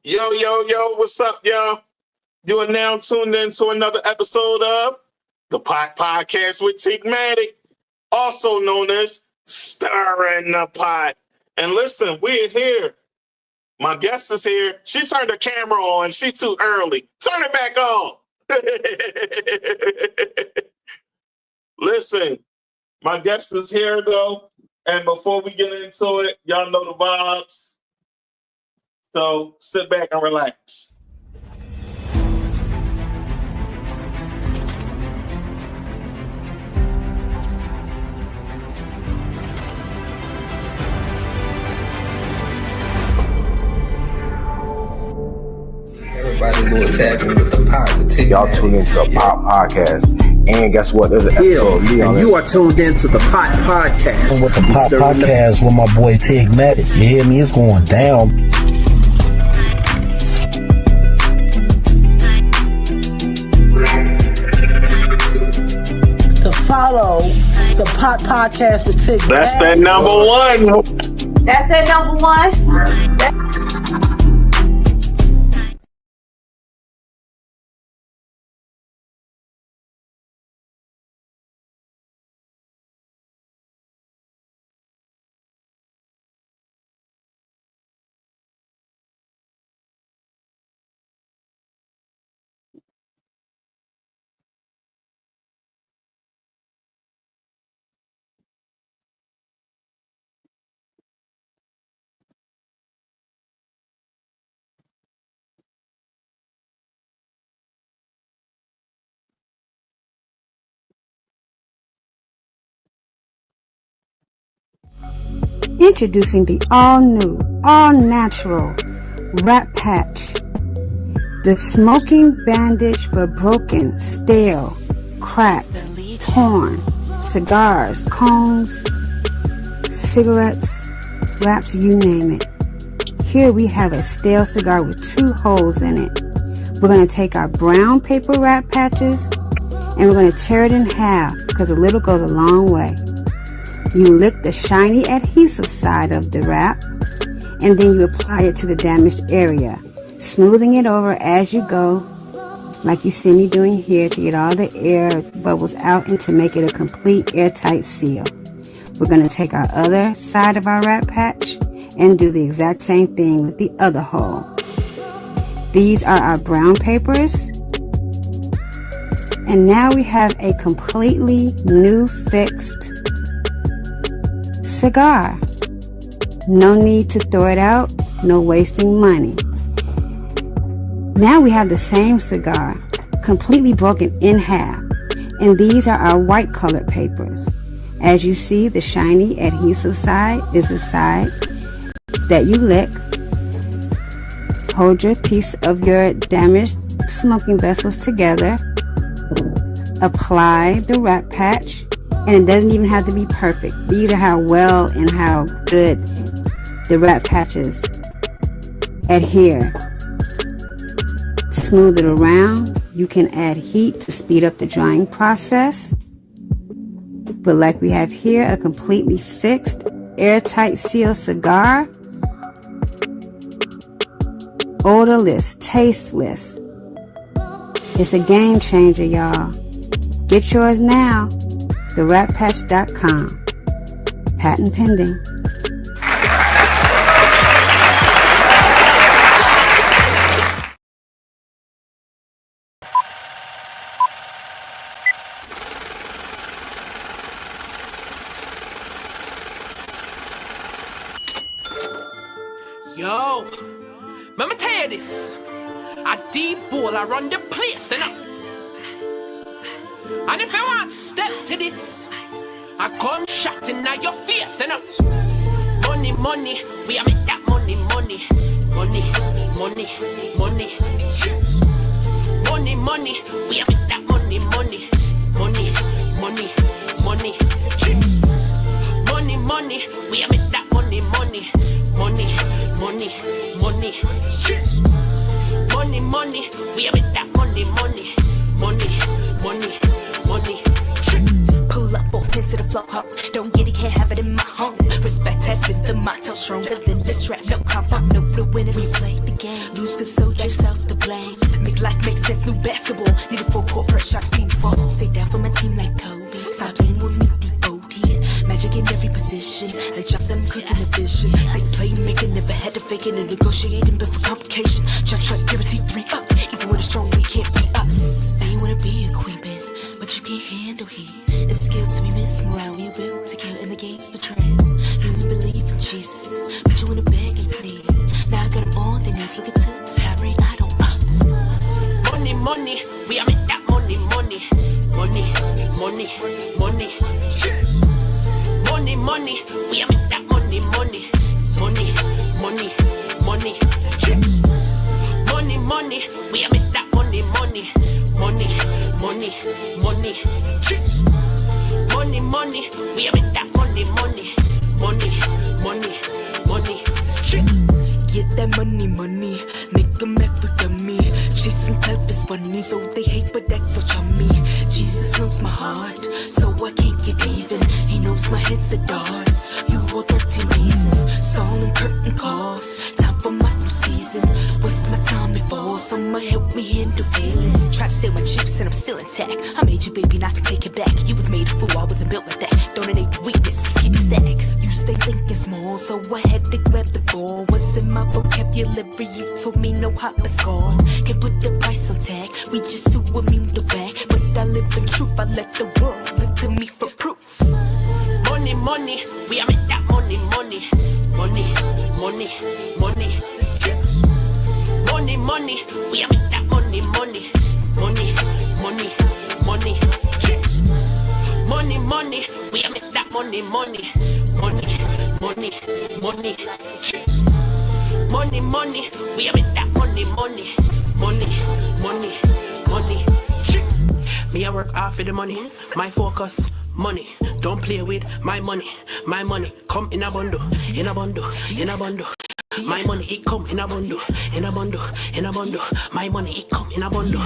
Yo, yo, yo, what's up, y'all? You are now tuned in to another episode of the Pot Podcast with Tigmatic, also known as Stirring the Pot. And listen, we're here. My guest is here. She turned the camera on. She's too early. Turn it back on. Listen, my guest is here, though. And before we get into it, y'all know the vibes. So sit back and relax. Everybody will tap in with the pot. Y'all tune into the Pop Podcast. And guess what? There's an episode of me on it. You are tuned into the Pot Podcast. And with the Pot Podcast with my boy Tigmatic. You hear me? It's going down. To follow the Pot Podcast with Tigmatic. That's that number one. That's that number one. Introducing the all-new, all-natural Rat Patch. The smoking bandage for broken, stale, cracked, torn cigars, cones, cigarettes, wraps, you name it. Here we have a stale cigar with 2 holes in it. We're going to take our brown paper Rat Patches and we're going to tear it in half because a little goes a long way. You lick the shiny adhesive side of the wrap, and then you apply it to the damaged area, smoothing it over as you go, like you see me doing here, to get all the air bubbles out and to make it a complete airtight seal. We're going to take our other side of our Rat Patch and do the exact same thing with the other hole. These are our brown papers. And now we have a completely new fixed cigar. No need to throw it out, no wasting money. Now we have the same cigar, completely broken in half, and these are our white colored papers. As you see, the shiny adhesive side is the side that you lick. Hold your piece of your damaged smoking vessels together. Apply the Rat Patch. And it doesn't even have to be perfect. These are how well and how good the Rat Patches adhere. Smooth it around. You can add heat to speed up the drying process. But like we have here, a completely fixed, airtight seal cigar. Odorless, tasteless. It's a game changer, y'all. Get yours now. TheRatPatch.com. Patent pending. Yo, let me tell you this. I D-ball, I run the place, and if you want step to this, I come shotting at your face, and money, money, we are make that money, money, money, money, money, money, money, we are make that money, money, money, money, money, money, money, we are make that money, money, money, money, money, money, money, we are make that money, money, money, money, money. Pull up both into the flow up. Don't get it, can't have it in my home. Respect has been the motto, stronger than this rap. No comp up, no blue winners. We play the game, lose life makes sense, new basketball. Need a full court press shots, team fall. Stay down for my team like Kobe. Stop playing with me, devotee. Magic in every position, like Johnson cooking a vision. Stay playmaking, never had to fake it and negotiating before complication. Try guarantee 3 up, even when it's strong, we can't be us. Now you wanna be a queen, bitch, but you can't handle heat. It's skill to be Miss Morale, you built to kill in the game's betrayal. You ain't believe in Jesus, but you wanna beg and plead. Now I got them on their knees, looking to the sky, right? I don't Money, money, we are make that money, money. Money, money, money. Money, money, we are make that money, money. Money, money, money. Money, money, we are make that money, money. Money, money, money. Money, money, we are make that money, money. Money, money, money. get that money, make them act with dummy. Chasing clout is funny, so they hate, but that's so chummy. Jesus knows my heart, so I can't get even. He knows my head's a darts. You hold 13 reasons, stalling curtain calls. Time for my new season. Waste my time before someone help me handle feelings. Try to steal my chips and I'm still intact. I made you, baby, and I can take it back. You was made a fool, I wasn't built like that. Donate the weakness, keep it stack. You stay thinking small, so I had to grab the ball. Was in my vocabulary, you told me no hop is gone. Can't put the price on tag, we just too immune to back. But I live in truth, I let the world look to me for proof. Money, money, we are make that money, money. Money, money, money. Money, money, we are make that money, money. Money, money, money. Money, money, we are make that money, money. Money, money, money. Money, money, we are make that money, money. Money, money, money. Me I work hard for the money, my focus, money. Don't play with my money. My money come in a bundle, in a bundle, in a bundle. My money it come in a bundle, in a bundle, in a bundle. My money it come in a bundle.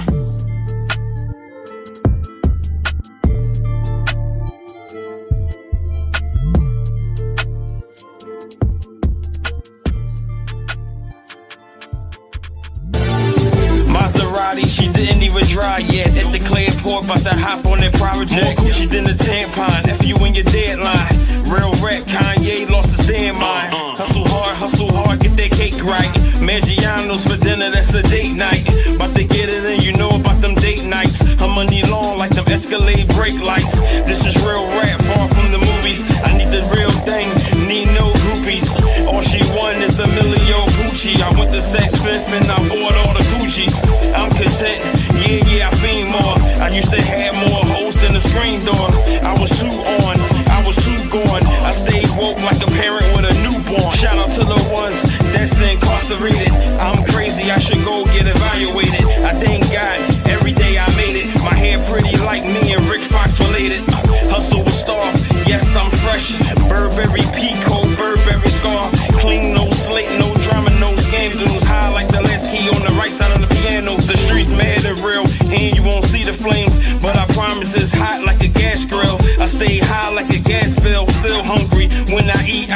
Maserati, she didn't even dry yet. At the clay port, about to hop on that private jet. More Gucci than a tampon, if you in your deadline. Real rap, Kanye lost his damn mind. Hustle hard, get that cake right. Maggiano's for dinner, that's a date night. About to get it in, you know about them date nights. Her money long like them Escalade brake lights. This is real rap, far from the movies. I need the real thing, need no groupies. All she won is a million Gucci. I went to Saks Fifth and I bought all the Gucci's. I'm content, yeah, I fiend more. I used to have more hoes than the screen door. I was too on, I was too gone. I stayed woke like a parent with a newborn. Shout out to the ones that's incarcerated. I'm crazy, I should go get evaluated. I thank God, every day I made it. My hair pretty like me and Rick Fox related. Hustle with starve, yes I'm fresh. Burberry Pico, Burberry Scar. Clean, no slate, no drama, no scandals. High like the last key on the right side of the piano. The streets mad and real, and you won't see the flames. But I promise it's hot like a gas grill. I stay high like a gas bill. Still hungry, when I eat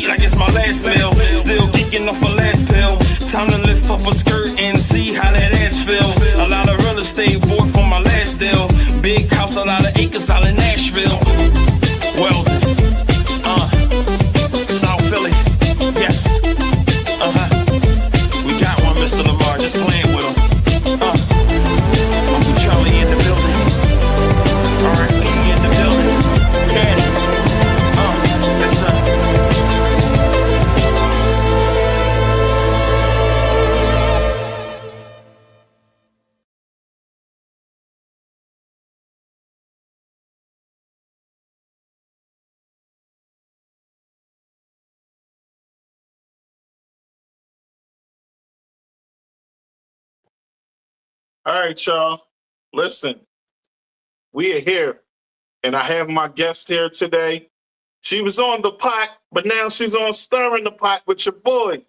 like it's my last meal. Still geeking off a last pill. Time to lift up a skirt and see how that ass feel. A lot of real estate bought from my last deal. Big house, a lot of acres out in Nashville. Weldon, South Philly, yes, we got one, Mr. Lamar, just playing with him. Uncle Charlie in the building, R.I.P. in the building, Caddy, yes sir. All right, y'all. Listen, we are here, and I have my guest here today. She was on the pot, but now she's on Stirring the Pot with your boy.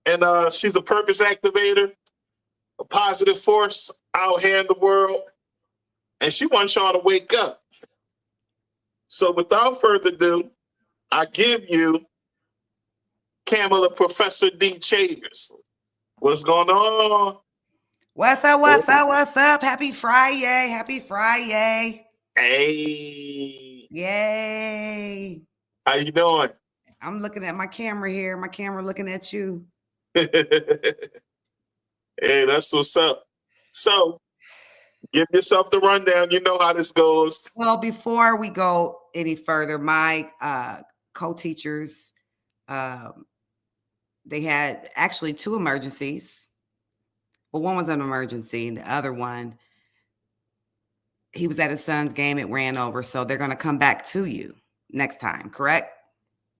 And she's a purpose activator, a positive force out here in the world. And she wants y'all to wake up. So without further ado, I give you Camela Professor D. Chavers. What's going on? What's up? What's up? What's up? Happy Friday. Happy Friday. Hey. Yay. How you doing? I'm looking at my camera here. My camera looking at you. Hey, that's what's up. So, give yourself the rundown. You know how this goes. Well, before we go any further, my co-teachers, they had actually 2 emergencies. Well, one was an emergency, and the other one, he was at his son's game. It ran over, so they're going to come back to you next time, correct?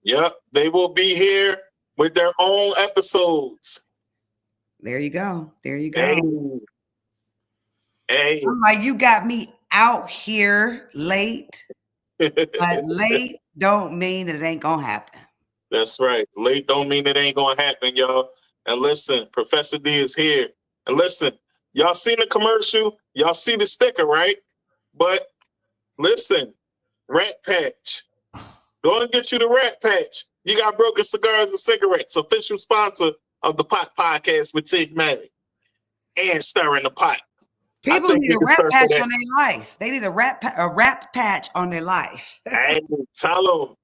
Yep, they will be here with their own episodes. There you go. There you go. Hey. I'm like, you got me out here late, but late don't mean that it ain't going to happen. That's right. Late don't mean it ain't going to happen, y'all. And listen, Professor D is here. And listen, y'all seen the commercial? Y'all see the sticker, right? But listen, Rat Patch. Go and get you the Rat Patch. You got Broken Cigars and Cigarettes, official sponsor of the Pot Podcast with Tigmatic and Stirring the Pot. People need a Rat Patch on their life. They need a Rat Patch on their life. Hey, tell them.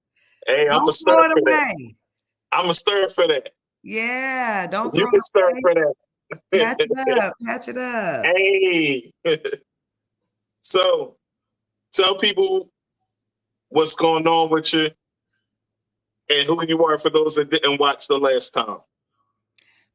Hey, I'm a stir for that. I'm a stir for that. Yeah, don't you can stir for that. Patch it up. Patch it up. Hey. So, tell people what's going on with you and who you are for those that didn't watch the last time.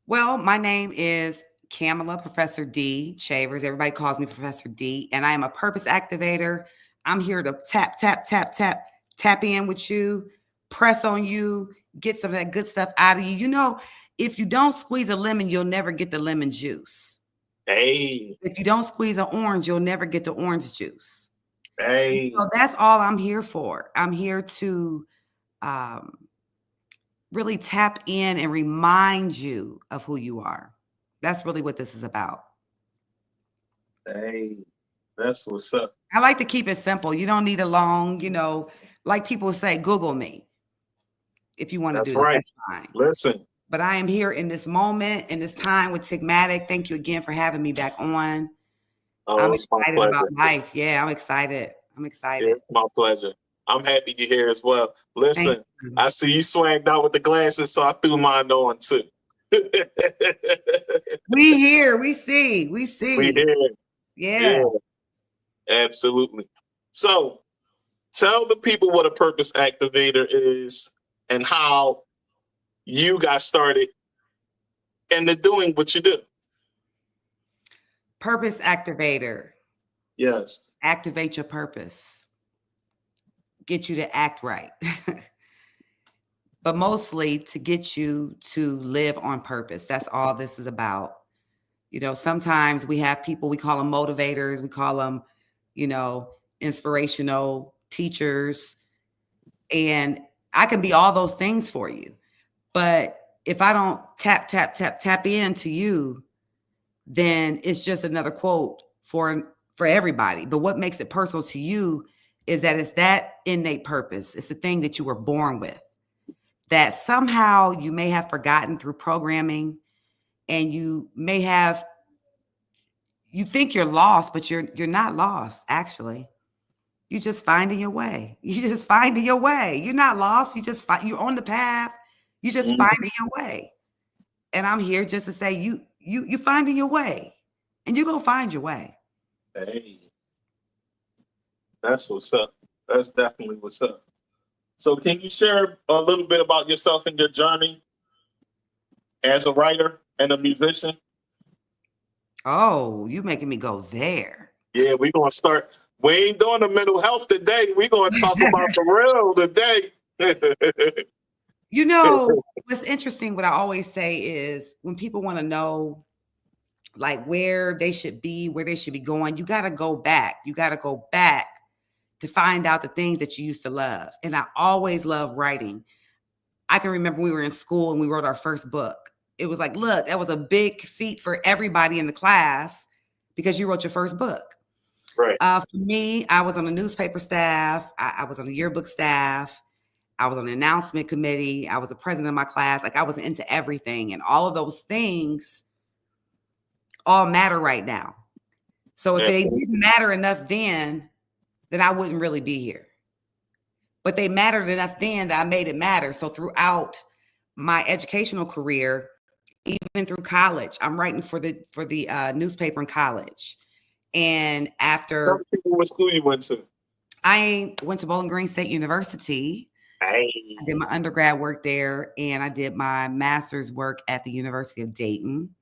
Well, my name is Camela, Professor D, Chavers. Everybody calls me Professor D, and I am a purpose activator. I'm here to tap in with you, press on you, get some of that good stuff out of you. You know, if you don't squeeze a lemon, you'll never get the lemon juice. Hey. If you don't squeeze an orange, you'll never get the orange juice. Hey. So that's all I'm here for. I'm here to really tap in and remind you of who you are. That's really what this is about. Hey, that's what's up. I like to keep it simple. You don't need a long, like people say, Google me. If you want to do that, that's fine. Listen. But I am here in this moment, in this time with Tigmatic. Thank you again for having me back on. Oh, I'm excited about life. Yeah, I'm excited. Yeah, it's my pleasure. I'm happy you're here as well. Listen, I see you swagged out with the glasses, so I threw mine on too. We hear, we see. We hear. Yeah. Absolutely. So tell the people what a purpose activator is and how you got started into doing what you do. Purpose activator. Yes. Activate your purpose. Get you to act right. But mostly to get you to live on purpose. That's all this is about. Sometimes we have people, we call them motivators, we call them, inspirational teachers. And I can be all those things for you. But if I don't tap into you, then it's just another quote for everybody. But what makes it personal to you is that it's that innate purpose. It's the thing that you were born with, that somehow you may have forgotten through programming, and you think you're lost, but you're not lost, actually. You're just finding your way. You're just finding your way. You're not lost. You're on the path. You're just finding your way. And I'm here just to say you finding your way, and you're going to find your way. Hey, that's what's up. That's definitely what's up. So can you share a little bit about yourself and your journey as a writer and a musician? Oh, you making me go there. Yeah, we're going to start. We ain't doing the mental health today. We're going to talk about the real today. What's interesting, what I always say is when people want to know like where they should be, where they should be going, you got to go back. You got to go back to find out the things that you used to love. And I always love writing. I can remember we were in school and we wrote our first book. It was like, look, that was a big feat for everybody in the class because you wrote your first book. Right. For me, I was on the newspaper staff. I was on the yearbook staff. I was on the announcement committee. I was the president of my class. Like I was into everything. And all of those things all matter right now. So if Yeah. they didn't matter enough then I wouldn't really be here. But they mattered enough then that I made it matter. So throughout my educational career, even through college, I'm writing for the newspaper in college. And after what school you went to? I went to Bowling Green State University. Hey. I did my undergrad work there, and I did my master's work at the University of Dayton.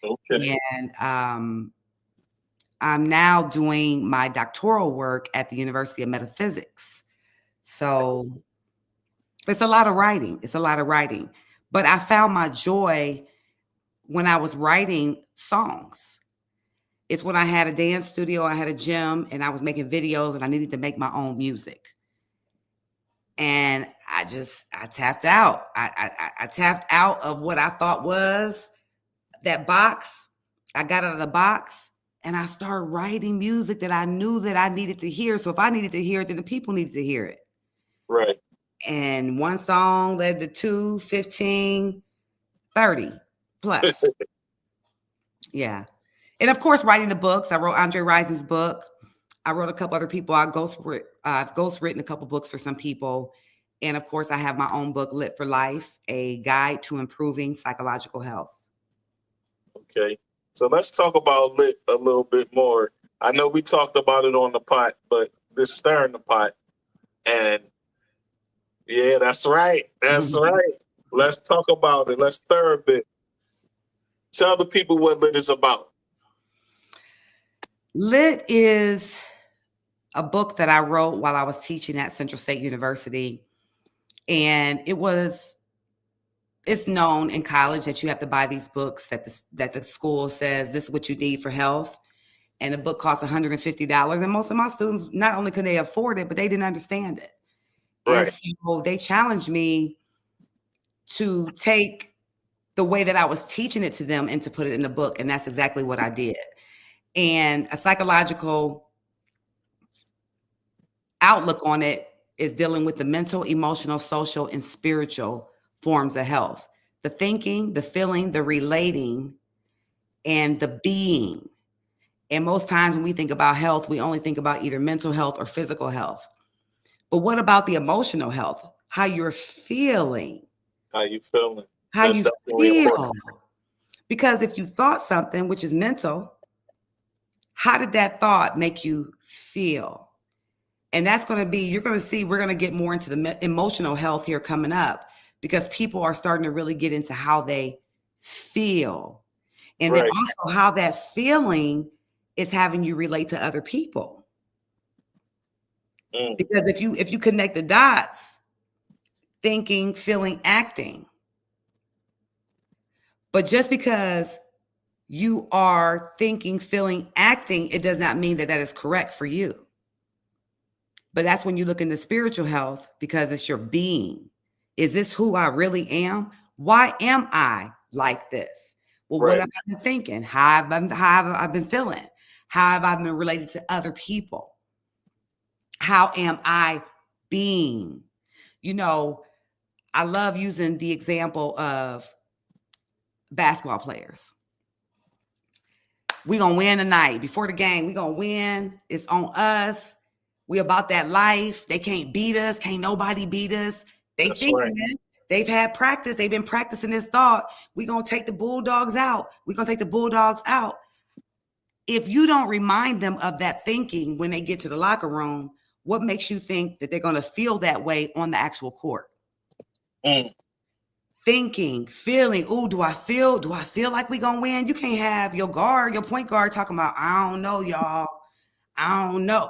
Okay. And I'm now doing my doctoral work at the University of Metaphysics. So it's a lot of writing. But I found my joy when I was writing songs. It's when I had a dance studio, I had a gym, and I was making videos, and I needed to make my own music. And I tapped out. I tapped out of what I thought was that box. I got out of the box, and I started writing music that I knew that I needed to hear. So if I needed to hear it, then the people needed to hear it. Right. And one song led to 2, 15, 30 plus. Yeah. And of course, writing the books. I wrote Andre Rising's book. I wrote a couple other people. I've ghostwritten a couple books for some people. And of course, I have my own book, Lit for Life, a guide to improving psychological health. Okay. So let's talk about Lit a little bit more. I know we talked about it on the pot, but this stirring the pot. And yeah, that's right. That's right. Let's talk about it. Let's stir a bit. Tell the people what Lit is about. Lit is a book that I wrote while I was teaching at Central State University. And it's known in college that you have to buy these books that the school says this is what you need for health. And the book costs $150. And most of my students, not only could they afford it, but they didn't understand it. Right. And so they challenged me to take the way that I was teaching it to them and to put it in the book. And that's exactly what I did. And a psychological outlook on it is dealing with the mental, emotional, social, and spiritual forms of health. The thinking, the feeling, the relating, and the being. And most times when we think about health, we only think about either mental health or physical health. But what about the emotional health? How you're feeling. How you feeling? How you feel. Because if you thought something, which is mental, how did that thought make you feel? And that's going to be, you're going to see, we're going to get more into the emotional health here coming up because people are starting to really get into how they feel. And then also how that feeling is having you relate to other people. Because if you connect the dots, thinking, feeling, acting. But just because you are thinking, feeling, acting, it does not mean that is correct for you. But that's when you look into spiritual health because it's your being. Is this who I really am? Why am I like this? Well, what have I been thinking? How have I been feeling? How have I been related to other people? How am I being? You know, I love using the example of basketball players. We're going to win tonight. Before the game, we're going to win. It's on us. We about that life. They can't beat us. Can't nobody beat us. They think they've had practice. They've been practicing this thought. We're going to take the Bulldogs out. We're going to take the Bulldogs out. If you don't remind them of that thinking when they get to the locker room, what makes you think that they're going to feel that way on the actual court? Thinking, feeling, do I feel like we're going to win? You can't have your point guard talking about, I don't know, y'all. I don't know.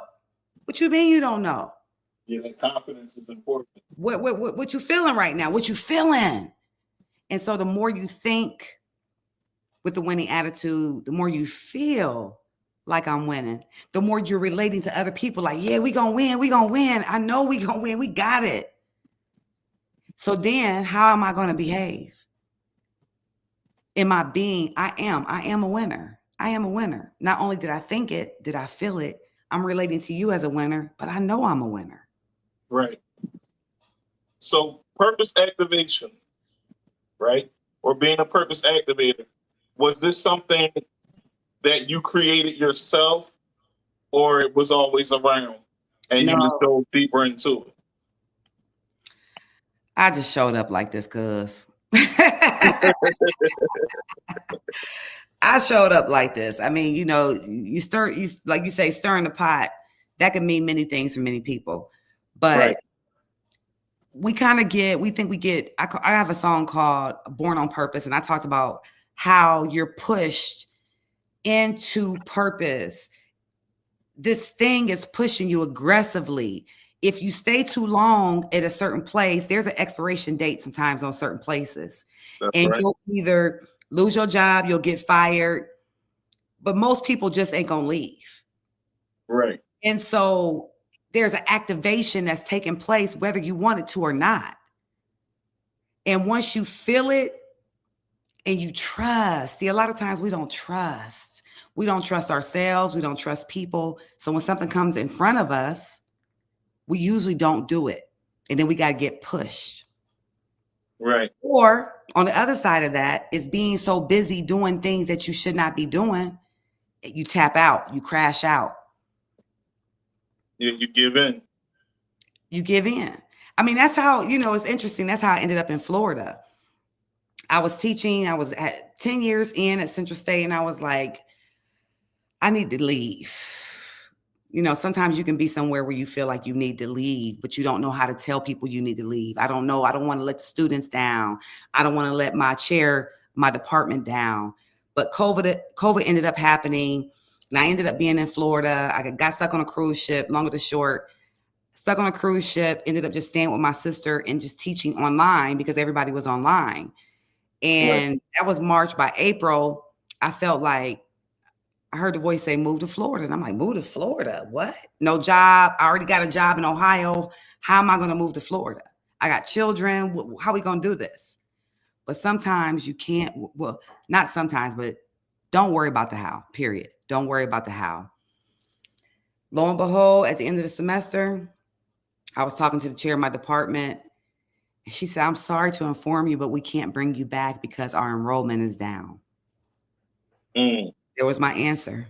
What you mean you don't know? Yeah, confidence is important. What you feeling right now? What you feeling? And so the more you think with the winning attitude, the more you feel like I'm winning, the more you're relating to other people like, yeah, we gonna win. I know we gonna win. We got it. So then how am I going to behave? In my being, I am a winner. I am a winner. Not only did I think it, did I feel it? I'm relating to you as a winner, but I know I'm a winner. Right. So purpose activation, right? Or being a purpose activator. Was this something that you created yourself, or it was always around and you just No, dove deeper into it? I just showed up like this, cuz. I showed up like this. I mean, you know, you like you say, stirring the pot. That can mean many things for many people, but Right. we think we get. I have a song called "Born on Purpose," and I talked about how you're pushed into purpose. This thing is pushing you aggressively. If you stay too long at a certain place, there's an expiration date sometimes on certain places. That's And right. you'll either lose your job, you'll get fired, but most people just ain't gonna leave. Right. And so there's an activation that's taking place whether you want it to or not. And once you feel it and you trust, see, a lot of times we don't trust. We don't trust ourselves. We don't trust people. So when something comes in front of us, we usually don't do it. And then we got to get pushed. Right. Or on the other side of that is being so busy doing things that you should not be doing. You tap out, you crash out. You give in. You give in. I mean, that's how, you know, it's interesting. That's how I ended up in Florida. I was teaching. I was at 10 years in at Central State, and I was like, I need to leave. You know, sometimes you can be somewhere where you feel like you need to leave, but you don't know how to tell people you need to leave. I don't know. I don't want to let the students down. I don't want to let my department down. But COVID ended up happening, and I ended up being in Florida. I got stuck on a cruise ship, long to short. Stuck on a cruise ship, ended up just staying with my sister and just teaching online because everybody was online. And that was March. By April, I felt like I heard the voice say, move to Florida. And I'm like, move to Florida? What? No job. I already got a job in Ohio. How am I going to move to Florida? I got children. How are we going to do this? But sometimes you can't. Well, not sometimes, but don't worry about the how, period. Don't worry about the how. Lo and behold, at the end of the semester, I was talking to the chair of my department. And she said, I'm sorry to inform you, but we can't bring you back because our enrollment is down. There was my answer.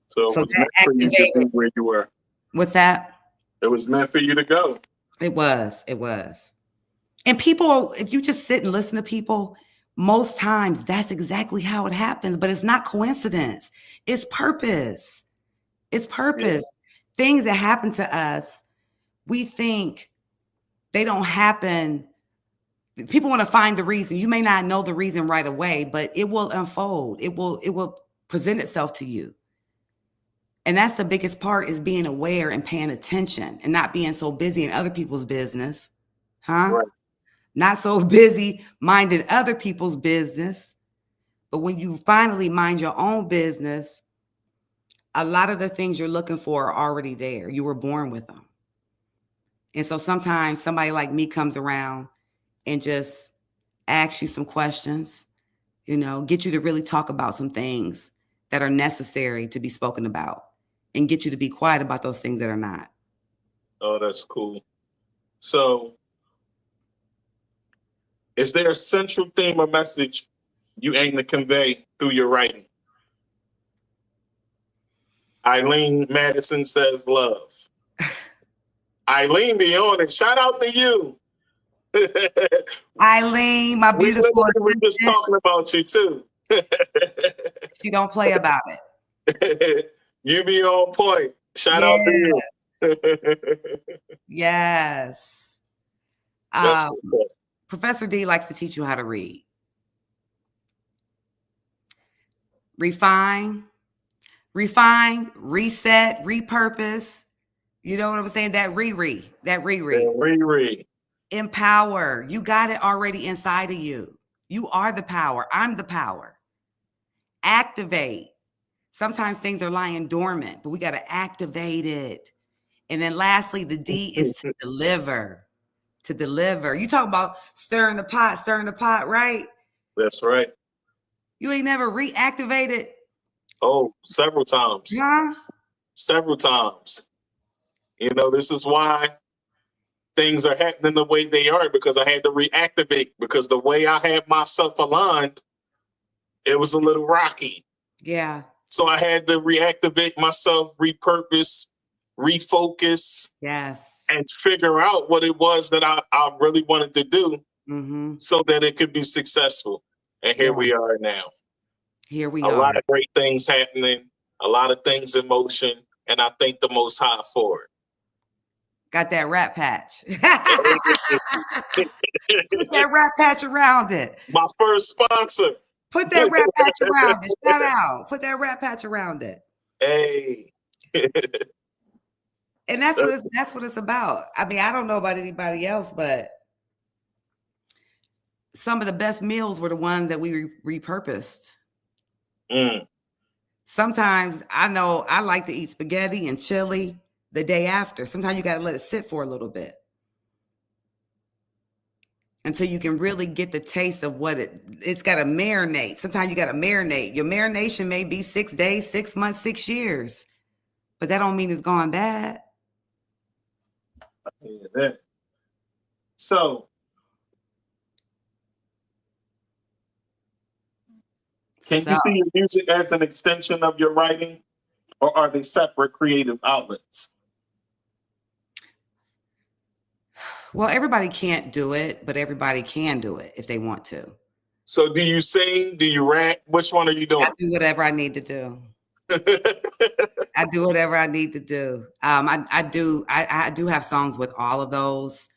So it was meant for you to be where you were. With that? It was meant for you to go. It was. It was. And people, if you just sit and listen to people, most times that's exactly how it happens. But it's not coincidence. It's purpose. It's purpose. Yeah. Things that happen to us, we think they don't happen. People want to find the reason. You may not know the reason right away, but it will unfold. It will present itself to you. And that's the biggest part, is being aware and paying attention and not being so busy in other people's business. Right. Not so busy minding other people's business. But when you finally mind your own business, a lot of the things you're looking for are already there. You were born with them. And so sometimes somebody like me comes around and just asks you some questions, you know, get you to really talk about some things that are necessary to be spoken about, and get you to be quiet about those things that are not. Oh, that's cool. So is there a central theme or message you aim to convey through your writing? Eileen Madison says love. Eileen, be on it. Shout out to you. Eileen, my beautiful. We're just talking about you too. She don't play about it. You be on point. Shout out to you. Yes. Professor D likes to teach you how to read. Refine, reset, repurpose. You know what I'm saying? That reread. Empower. You got it already inside of you. You are the power. I'm the power. Activate. Sometimes things are lying dormant, but we got to activate it. And then lastly, the D is to deliver. To deliver. You talk about stirring the pot, right? That's right. You ain't never reactivated? Oh, several times. Yeah. Several times. You know, this is why things are happening the way they are, because I had to reactivate, because the way I had myself aligned, it was a little rocky. Yeah. So I had to reactivate myself, repurpose, refocus, Yes. and figure out what it was that I really wanted to do so that it could be successful. And here we are now. Here we a are. lot of great things happening, a lot of things in motion, and I thank the Most High for it. Got that rat patch. Put that rat patch around it. My first sponsor. Put that rat patch around it. Shout out. Put that rat patch around it. Hey. And that's what it's about. I mean, I don't know about anybody else, but some of the best meals were the ones that we repurposed. Sometimes I know I like to eat spaghetti and chili the day after. Sometimes you got to let it sit for a little bit until you can really get the taste of what it's got to marinate. Sometimes you got to marinate. Your marination may be 6 days, 6 months, 6 years, but that don't mean it's gone bad. Yeah, so can you see your music as an extension of your writing, or are they separate creative outlets? Well, everybody can't do it, but everybody can do it if they want to. So do you sing? Do you rap? Which one are you doing? I do whatever I need to do. I do whatever I need to do. I do have songs with all of those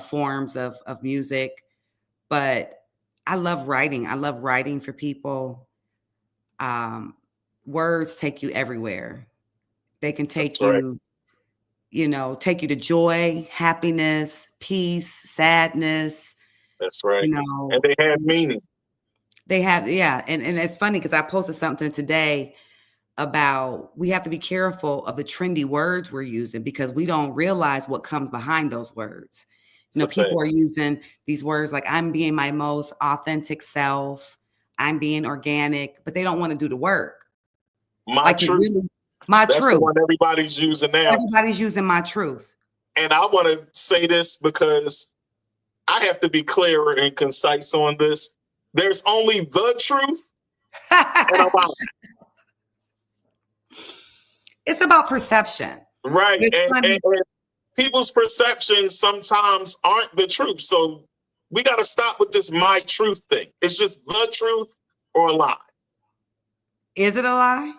forms of music, but I love writing. I love writing for people. Words take you everywhere. They can take you, take you to joy, happiness, peace, sadness. That's right. And they have meaning. They have, yeah. And it's funny because I posted something today about we have to be careful of the trendy words we're using because we don't realize what comes behind those words. People are using these words like I'm being my most authentic self, I'm being organic, but they don't want to do the work. My truth. That's the one everybody's using now. Everybody's using my truth. And I want to say this because I have to be clearer and concise on this. There's only the truth and about it. It's about perception. Right. And people's perceptions sometimes aren't the truth. So we got to stop with this my truth thing. It's just the truth or a lie. Is it a lie?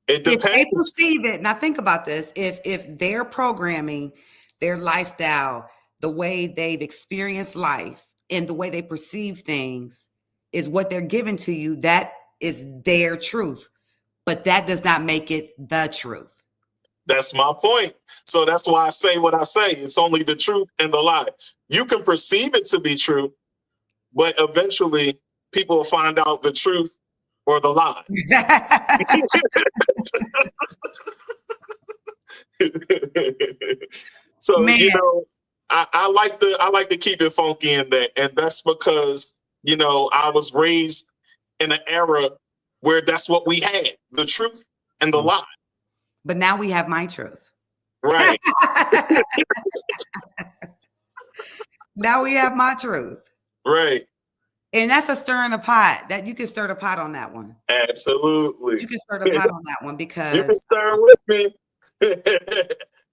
It depends. If they perceive it, now think about this. If their programming, their lifestyle, the way they've experienced life and the way they perceive things is what they're giving to you, that is their truth. But that does not make it the truth. That's my point. So that's why I say what I say. It's only the truth and the lie. You can perceive it to be true, but eventually people will find out the truth or the lie. So, I like to keep it funky in that. And that's because, I was raised in an era where that's what we had, the truth and the lie. But now we have my truth. Right. Now we have my truth. Right. And that's a stir in the pot. That you can stir the pot on that one. Absolutely. You can stir the pot on that one because you can stir with me.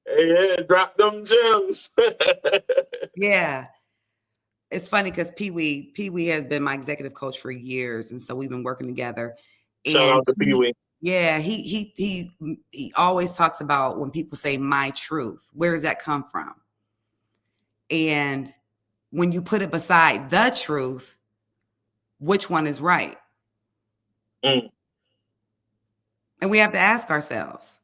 Yeah, drop them gems. Yeah. It's funny because Peewee has been my executive coach for years. And so we've been working together. Shout out to Peewee. Yeah, he always talks about when people say my truth, where does that come from? And when you put it beside the truth, which one is right? And we have to ask ourselves.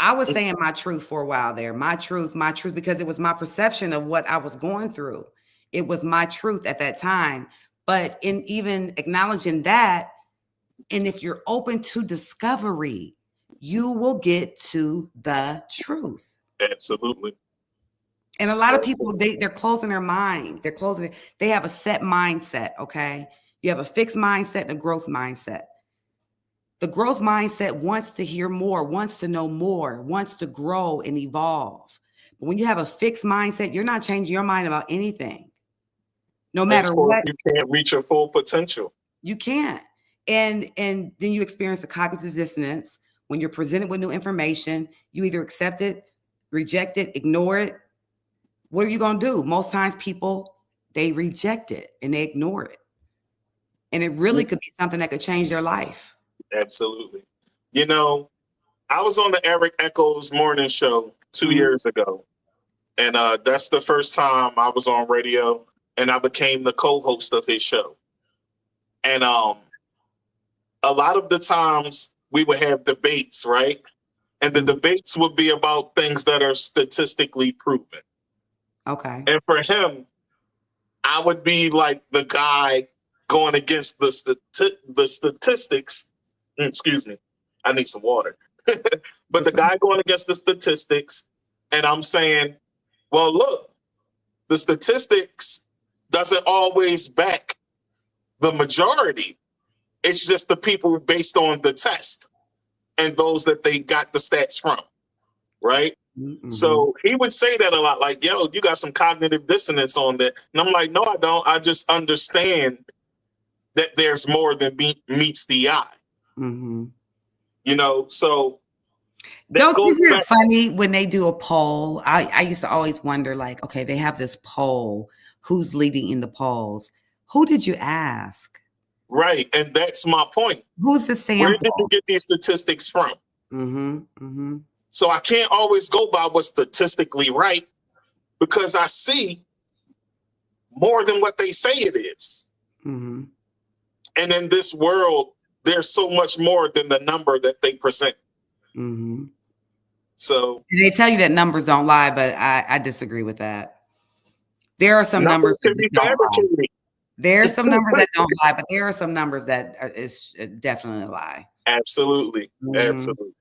I was saying my truth for a while there, my truth, because it was my perception of what I was going through. It was my truth at that time. But in even acknowledging that, and if you're open to discovery, you will get to the truth. Absolutely. And a lot of people, they're closing their mind. They have a set mindset, okay? You have a fixed mindset and a growth mindset. The growth mindset wants to hear more, wants to know more, wants to grow and evolve. But when you have a fixed mindset, you're not changing your mind about anything. No matter what, you can't reach your full potential. You can't. And then you experience the cognitive dissonance when you're presented with new information. You either accept it, reject it, ignore it. What are you going to do? Most times people, they reject it and they ignore it. And it really could be something that could change their life. Absolutely. You know, I was on the Eric Echoes morning show 2 years ago. And that's the first time I was on radio, and I became the co-host of his show. And a lot of the times we would have debates, right? And the debates would be about things that are statistically proven. Okay. And for him, I would be like the guy going against the statistics. Excuse me. I need some water. But the guy going against the statistics, and I'm saying, well, look, the statistics doesn't always back the majority. It's just the people based on the test and those that they got the stats from, right? Mm-hmm. So he would say that a lot, like, yo, you got some cognitive dissonance on that. And I'm like, no, I don't. I just understand that there's more than meets the eye. Mm-hmm. You know, so... Don't you find it funny when they do a poll? I used to always wonder, like, okay, they have this poll. Who's leading in the polls? Who did you ask? Right. And that's my point. Who's the sample? Where did you get these statistics from? Mm-hmm. Mm-hmm. So I can't always go by what's statistically right because I see more than what they say it is. Mm-hmm. And in this world, there's so much more than the number that they present. Mm-hmm. So they tell you that numbers don't lie, but I disagree with that. There are some numbers that don't lie. There are some numbers that don't lie, but there are some numbers that is definitely a lie. Absolutely. Mm-hmm. Absolutely.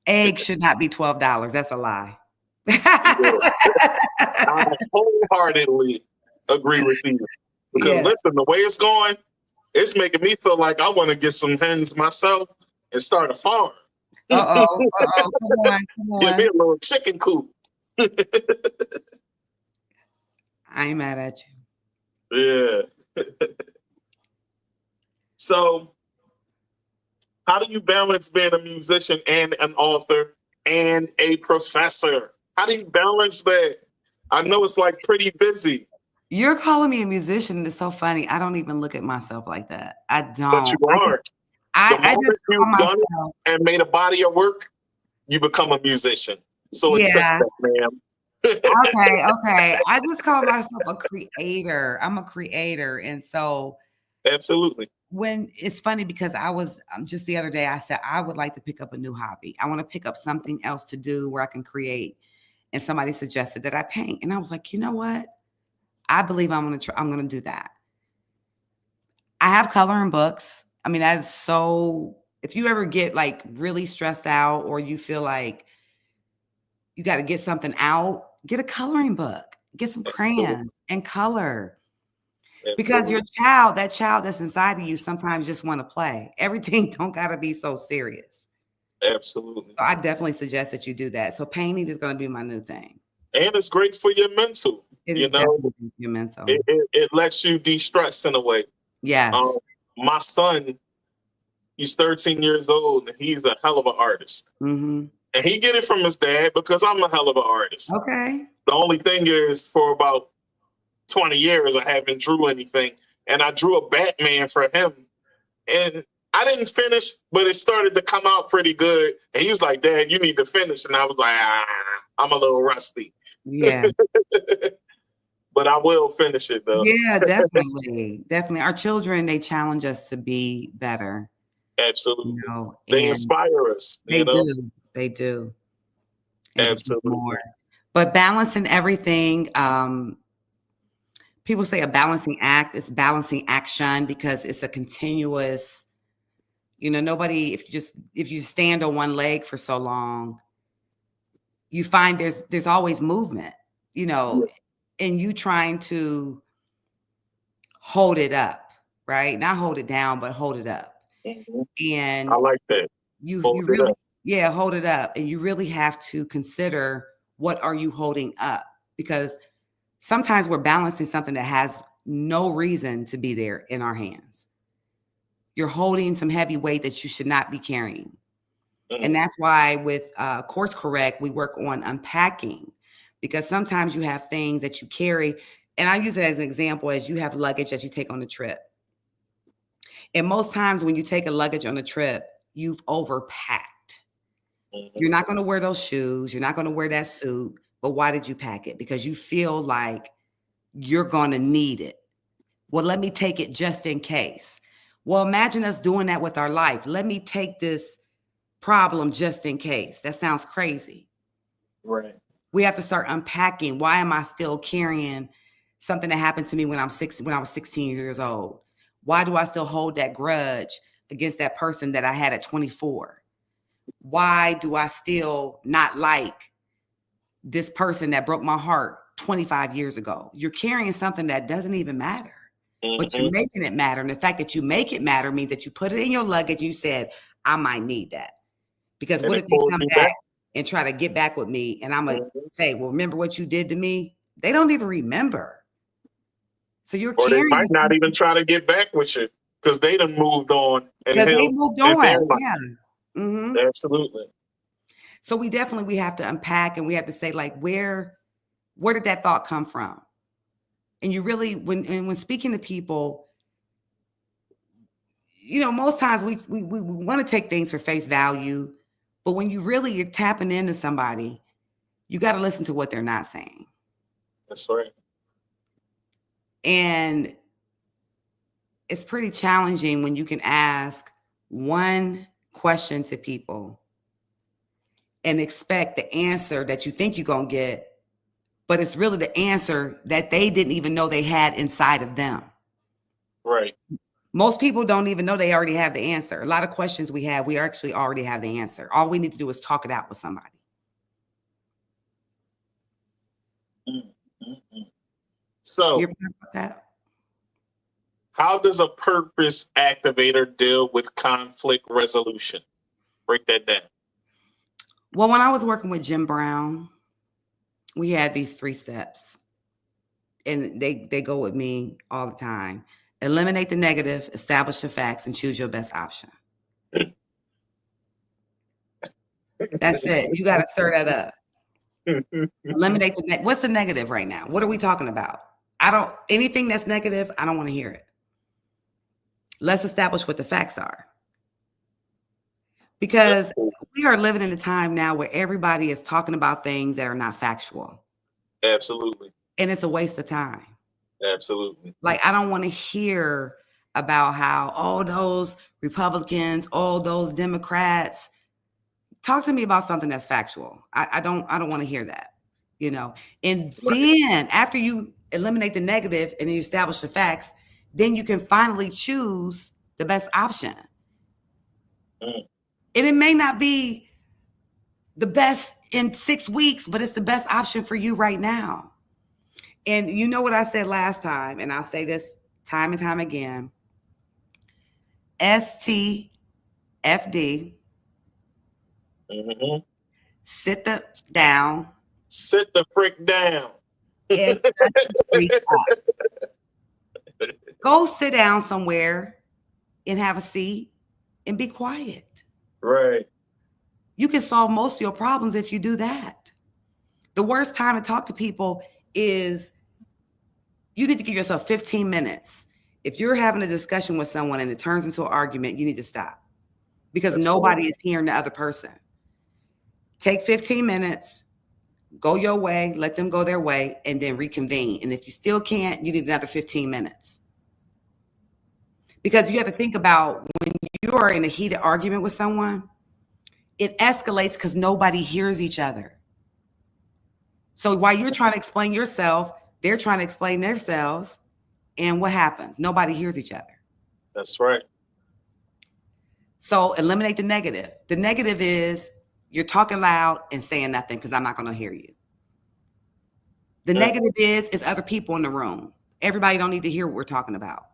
Eggs should not be $12. That's a lie. I wholeheartedly agree with you. Because listen, the way it's going, it's making me feel like I want to get some hens myself and start a farm. Uh-oh. Come on. Give me a little chicken coop. I ain't mad at you. Yeah. So, how do you balance being a musician and an author and a professor? How do you balance that? I know it's like pretty busy. You're calling me a musician, and it's so funny. I don't even look at myself like that. I don't. But you are. I just call myself and made a body of work, you become a musician. So accept that, ma'am. Okay. I just call myself a creator. I'm a creator. And so absolutely. When it's funny because I was just the other day, I said, I would like to pick up a new hobby. I want to pick up something else to do where I can create. And somebody suggested that I paint. And I was like, you know what? I believe I'm going to do that. I have coloring books. I mean, that's so, if you ever get like really stressed out or you feel like you got to get something out, get a coloring book, get some crayons and color. Because your child, that child that's inside of you sometimes just want to play. Everything don't got to be so serious. Absolutely. So I definitely suggest that you do that. So painting is going to be my new thing. And it's great for your mental. It is your mental. It lets you de-stress in a way. Yes. My son, he's 13 years old and he's a hell of an artist. Mm-hmm. And he get it from his dad because I'm a hell of an artist. Okay. The only thing is for about 20 years, I haven't drew anything. And I drew a Batman for him. And I didn't finish, but it started to come out pretty good. And he was like, Dad, you need to finish. And I was like, I'm a little rusty. Yeah. But I will finish it though. Yeah, definitely. Definitely. Our children, they challenge us to be better. Absolutely. You know, they inspire us. They do. They do. Absolutely. But balancing everything, people say a balancing act, it's balancing action because it's a continuous, nobody, if you stand on one leg for so long, you find there's always movement, and you trying to hold it up, right? Not hold it down, but hold it up. Mm-hmm. And I like that. You really, hold it up. And you really have to consider what are you holding up? Because sometimes we're balancing something that has no reason to be there in our hands. You're holding some heavy weight that you should not be carrying. And that's why with Course Correct, we work on unpacking, because sometimes you have things that you carry. And I use it as an example, as you have luggage that you take on the trip. And most times when you take a luggage on a trip, you've overpacked. You're not going to wear those shoes. You're not going to wear that suit. But why did you pack it? Because you feel like you're going to need it. Well, let me take it just in case. Well, imagine us doing that with our life. Let me take this problem just in case. That sounds crazy. Right. We have to start unpacking. Why am I still carrying something that happened to me when I was 16 years old? Why do I still hold that grudge against that person that I had at 24? Why do I still not like this person that broke my heart 25 years ago? You're carrying something that doesn't even matter, but you're making it matter. And the fact that you make it matter means that you put it in your luggage and you said, I might need that. Because what if they come back and try to get back with me and I'm going to say, well, remember what you did to me? They don't even remember. So you're or carrying. They might not even try to get back with you because they done moved on. Because they moved on. Yeah. Mm-hmm. Absolutely. So we have to unpack, and we have to say, like, where did that thought come from? And you really, when speaking to people, most times we want to take things for face value, but when you're tapping into somebody, you got to listen to what they're not saying. That's right. And it's pretty challenging when you can ask one question to people and expect the answer that you think you're going to get, but it's really the answer that they didn't even know they had inside of them. Right. Most people don't even know they already have the answer. A lot of questions we have, we actually already have the answer. All we need to do is talk it out with somebody. So, you ever heard about that? How does a purpose activator deal with conflict resolution? Break that down. Well, when I was working with Jim Brown, we had these 3 steps, and they go with me all the time. Eliminate the negative, establish the facts, and choose your best option. That's it. You got to stir that up. Eliminate what's the negative right now? What are we talking about? Anything that's negative, I don't want to hear it. Let's establish what the facts are. Because we are living in a time now where everybody is talking about things that are not factual. Absolutely. And it's a waste of time. Absolutely. Like, I don't want to hear about how, those Republicans, those Democrats. Talk to me about something that's factual. I don't want to hear that, And then after you eliminate the negative and you establish the facts, then you can finally choose the best option. And it may not be the best in 6 weeks, but it's the best option for you right now. And you know what I said last time, and I'll say this time and time again. STFD. Sit down. Sit the frick down. And go sit down somewhere and have a seat and be quiet. Right. You can solve most of your problems if you do that. The worst time to talk to people is you need to give yourself 15 minutes. If you're having a discussion with someone and it turns into an argument, you need to stop because nobody is hearing the other person. Take 15 minutes, go your way, let them go their way, and then reconvene. And if you still can't, you need another 15 minutes. Because you have to think about when you are in a heated argument with someone, it escalates because nobody hears each other. So while you're trying to explain yourself, they're trying to explain themselves. And what happens? Nobody hears each other. That's right. So eliminate the negative. The negative is you're talking loud and saying nothing because I'm not going to hear you. The negative is other people in the room. Everybody don't need to hear what we're talking about.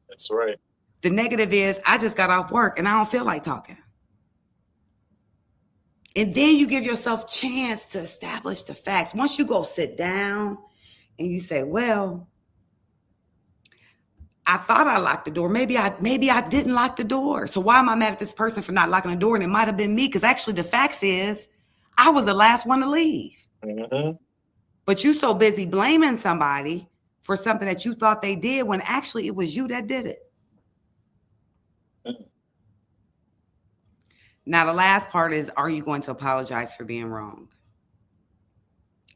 That's right. The negative is I just got off work and I don't feel like talking. And then you give yourself a chance to establish the facts. Once you go sit down and you say, well, I thought I locked the door. Maybe I didn't lock the door. So why am I mad at this person for not locking the door? And it might have been me, because actually the facts is I was the last one to leave. Mm-hmm. But you so busy blaming somebody for something that you thought they did when actually it was you that did it. Now, the last part is, are you going to apologize for being wrong?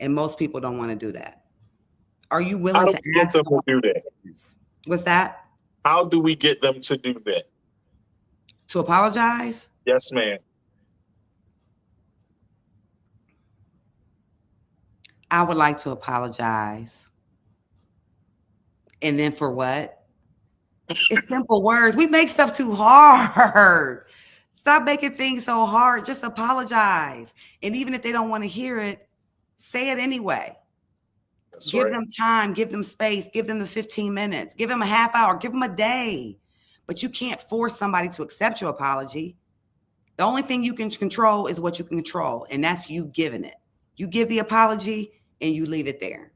And most people don't want to do that. Are you willing to ask them to do that? What's that? How do we get them to do that? To apologize? Yes, ma'am. I would like to apologize. And then for what? It's simple words. We make stuff too hard. Stop making things so hard. Just apologize. And even if they don't want to hear it, say it anyway. Give them time, give them space, give them the 15 minutes, give them a half hour, give them a day. But you can't force somebody to accept your apology. The only thing you can control is what you can control, and that's you giving it. You give the apology and you leave it there.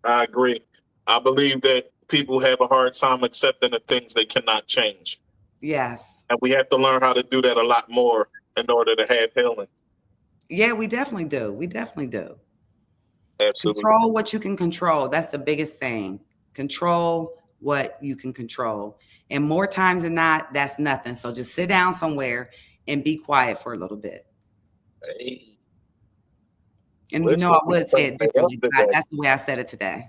I agree. I believe that people have a hard time accepting the things they cannot change. Yes. And we have to learn how to do that a lot more in order to have healing. Yeah, we definitely do. We definitely do. Absolutely. Control what you can control. That's the biggest thing. Control what you can control. And more times than not, that's nothing. So just sit down somewhere and be quiet for a little bit. Hey. And you know, I would say it differently, but that's the way I said it today.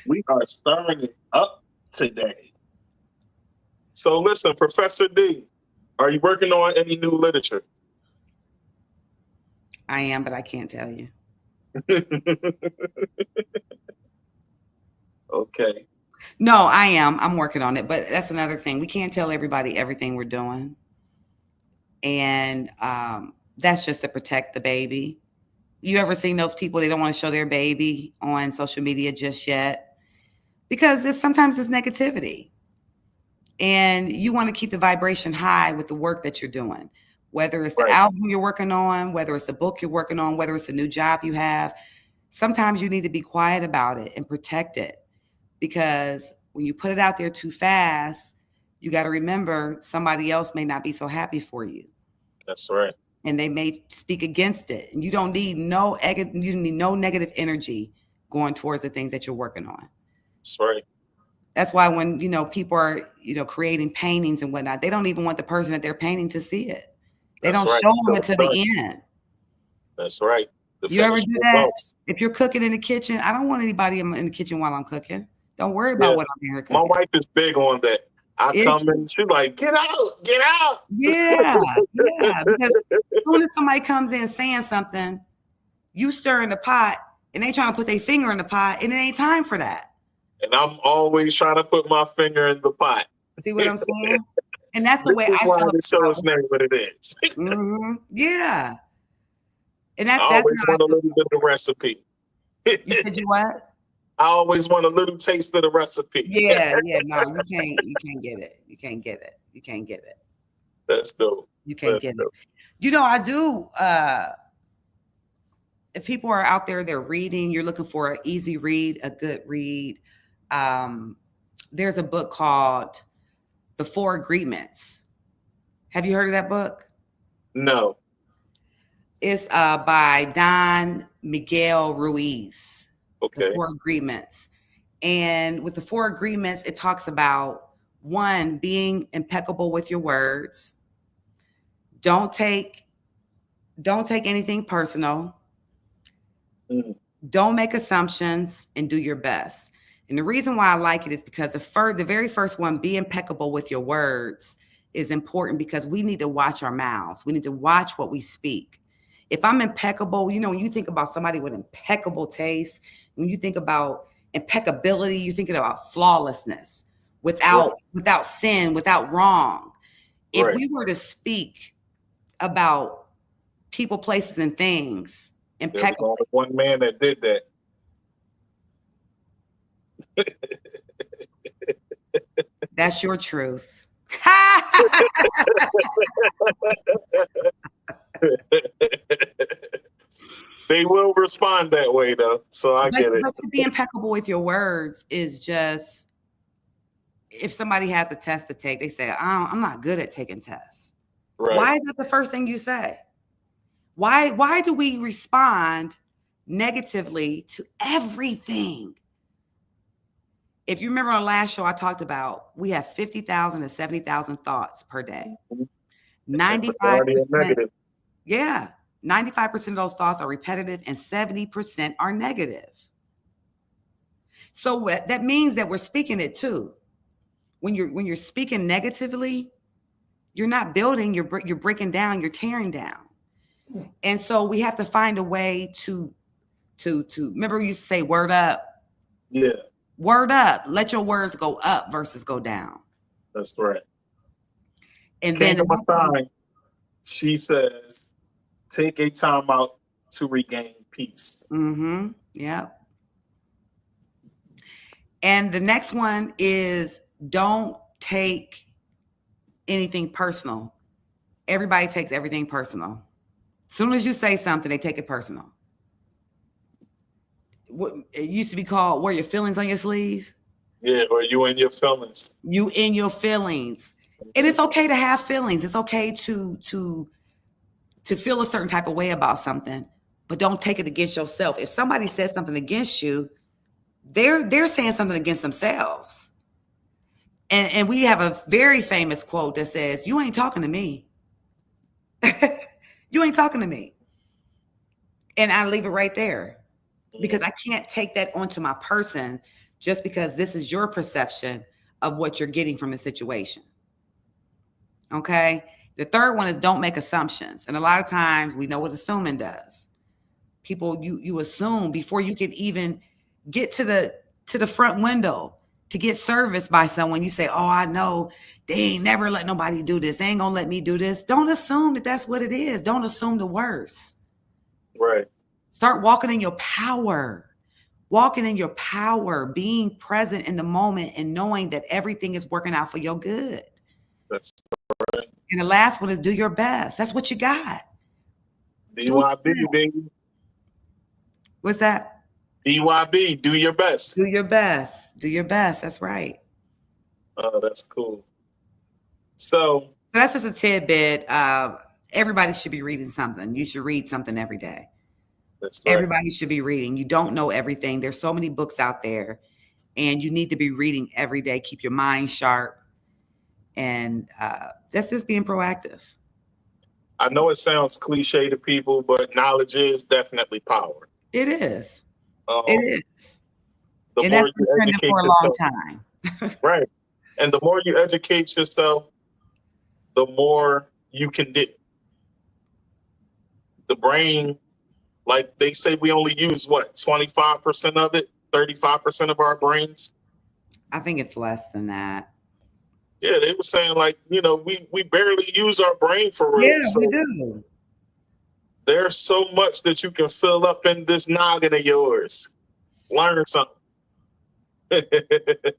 We are stirring it up today. So listen, Professor D, are you working on any new literature? I am, but I can't tell you. Okay. No, I am. I'm working on it, but that's another thing. We can't tell everybody everything we're doing. And that's just to protect the baby. You ever seen those people, they don't want to show their baby on social media just yet? Because sometimes it's negativity. And you want to keep the vibration high with the work that you're doing. Whether it's the album you're working on, whether it's a book you're working on, whether it's a new job you have, sometimes you need to be quiet about it and protect it. Because when you put it out there too fast, you got to remember somebody else may not be so happy for you. That's right. And they may speak against it. And you don't need no negative energy going towards the things that you're working on. That's right. That's why when, people are, creating paintings and whatnot, they don't even want the person that they're painting to see it. They don't show them until the end. That's right. You ever do that? If you're cooking in the kitchen, I don't want anybody in the kitchen while I'm cooking. Don't worry about what I'm here cooking. My wife is big on that. Come in, she's like, get out. Yeah. Because as soon as somebody comes in saying something, you stir in the pot and they trying to put their finger in the pot, and it ain't time for that. And I'm always trying to put my finger in the pot. See what I'm saying? And that's the way I feel. The show is named what it is. Mm-hmm. Yeah. And I always want a little bit of the recipe. You said you what? I always want a little taste of the recipe. Yeah. No, you can't get it. You can't get it. That's dope. You can't get it. I do. If people are out there, they're reading, you're looking for an easy read, a good read. There's a book called The 4 Agreements. Have you heard of that book? No. It's by Don Miguel Ruiz. Okay. The 4 Agreements. And with the 4 Agreements, it talks about 1, being impeccable with your words. Don't take anything personal. Don't make assumptions, and do your best. And the reason why I like it is because the very first one, be impeccable with your words, is important because we need to watch our mouths. We need to watch what we speak. If I'm impeccable, when you think about somebody with impeccable taste, when you think about impeccability, you're thinking about flawlessness, without sin, without wrong. If we were to speak about people, places, and things impeccable. There's only one man that did that. That's your truth. They will respond that way though. So I get it. But to be impeccable with your words is just, if somebody has a test to take, they say, I'm not good at taking tests. Right. Why is that the first thing you say? Why do we respond negatively to everything? If you remember on the last show, I talked about we have 50,000 to 70,000 thoughts per day. 95%. Yeah. 95% of those thoughts are repetitive and 70% are negative. So that means that we're speaking it too. When you're speaking negatively, you're not building, you're breaking down, you're tearing down. And so we have to find a way to remember you used to say word up. Yeah. Word up. Let your words go up versus go down. That's right. And then time, she says, take a time out to regain peace. Mm-hmm. Yeah. And the next one is don't take anything personal. Everybody takes everything personal. As soon as you say something, they take it personal. What it used to be called, wear your feelings on your sleeves. Yeah, or you in your feelings. You in your feelings. And it's okay to have feelings. It's okay to feel a certain type of way about something, but don't take it against yourself. If somebody says something against you, they're saying something against themselves. And we have a very famous quote that says, you ain't talking to me. You ain't talking to me. And I leave it right there because I can't take that onto my person just because this is your perception of what you're getting from the situation. Okay. The third one is don't make assumptions. And a lot of times we know what assuming does. People, you assume before you can even get to the front window to get serviced by someone. You say, oh, I know they ain't never let nobody do this. They ain't gonna let me do this. Don't assume that that's what it is. Don't assume the worst. Right. Start walking in your power. Walking in your power, being present in the moment and knowing that everything is working out for your good. That's right. And the last one is do your best. That's what you got. BYB, baby. What's that? BYB, do your best. Do your best. Do your best. That's right. Oh, that's cool. So that's just a tidbit. Everybody should be reading something. You should read something every day. That's right. Everybody should be reading. You don't know everything. There's so many books out there, and you need to be reading every day. Keep your mind sharp. And that's just being proactive. I know it sounds cliche to people, but knowledge is definitely power. It is. It is. The and more that's you been educate for a yourself, long time. Right. And the more you educate yourself, the more you can do. The brain, like they say, we only use what, 25% of it, 35% of our brains. I think it's less than that. Yeah, they were saying like, we barely use our brain for real. Yeah, so we do. There's so much that you can fill up in this noggin of yours. Learn something. It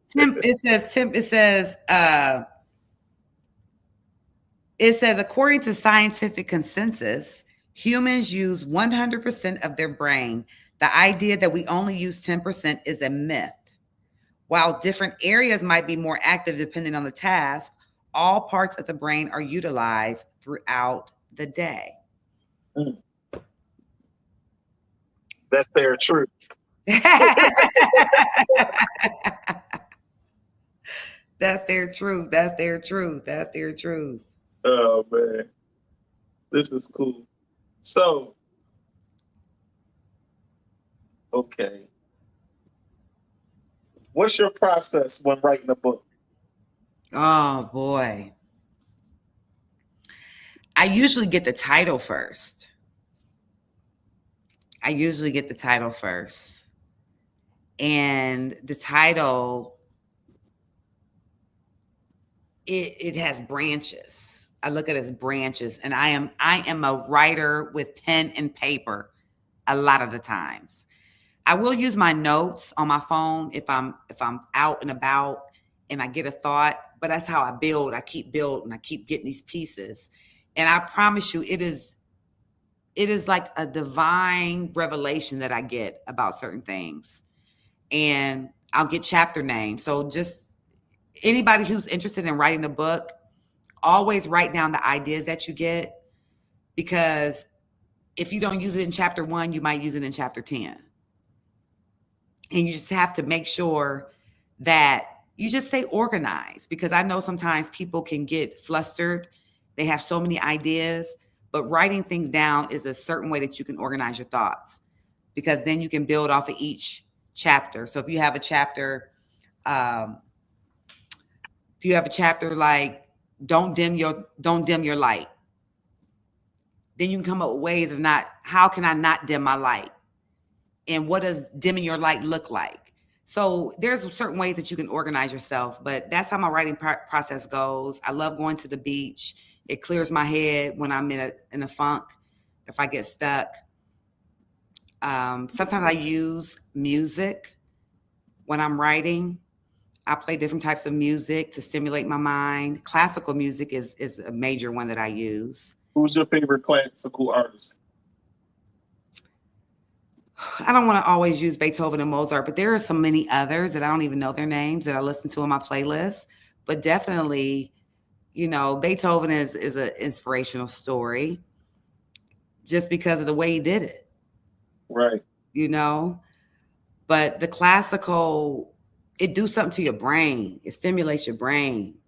says, according to scientific consensus, humans use 100% of their brain. The idea that we only use 10% is a myth. While different areas might be more active depending on the task, all parts of the brain are utilized throughout the day. Mm. That's their truth. That's their truth. That's their truth. That's their truth. Oh, man. This is cool. So, okay. What's your process when writing a book? Oh, boy. I usually get the title first. And the title, it has branches. I look at it as branches, and I am a writer with pen and paper a lot of the times. I will use my notes on my phone if I'm out and about and I get a thought, but that's how I build. I keep building. I keep getting these pieces. And I promise you, it is it is like a divine revelation that I get about certain things. And I'll get chapter names. So just anybody who's interested in writing a book, always write down the ideas that you get, because if you don't use it in chapter 1, you might use it in chapter 10. And you just have to make sure that you just stay organized, because I know sometimes people can get flustered. They have so many ideas, but writing things down is a certain way that you can organize your thoughts, because then you can build off of each chapter. So if you have a chapter, like don't dim your light, then you can come up with ways of how can I not dim my light? And what does dimming your light look like? So there's certain ways that you can organize yourself, but that's how my writing process goes. I love going to the beach. It clears my head when I'm in a funk, if I get stuck. Sometimes I use music when I'm writing. I play different types of music to stimulate my mind. Classical music is a major one that I use. Who's your favorite classical artist? I don't want to always use Beethoven and Mozart, but there are so many others that I don't even know their names that I listen to on my playlist. But definitely, Beethoven is an inspirational story just because of the way he did it. Right. But the classical, it do something to your brain. It stimulates your brain.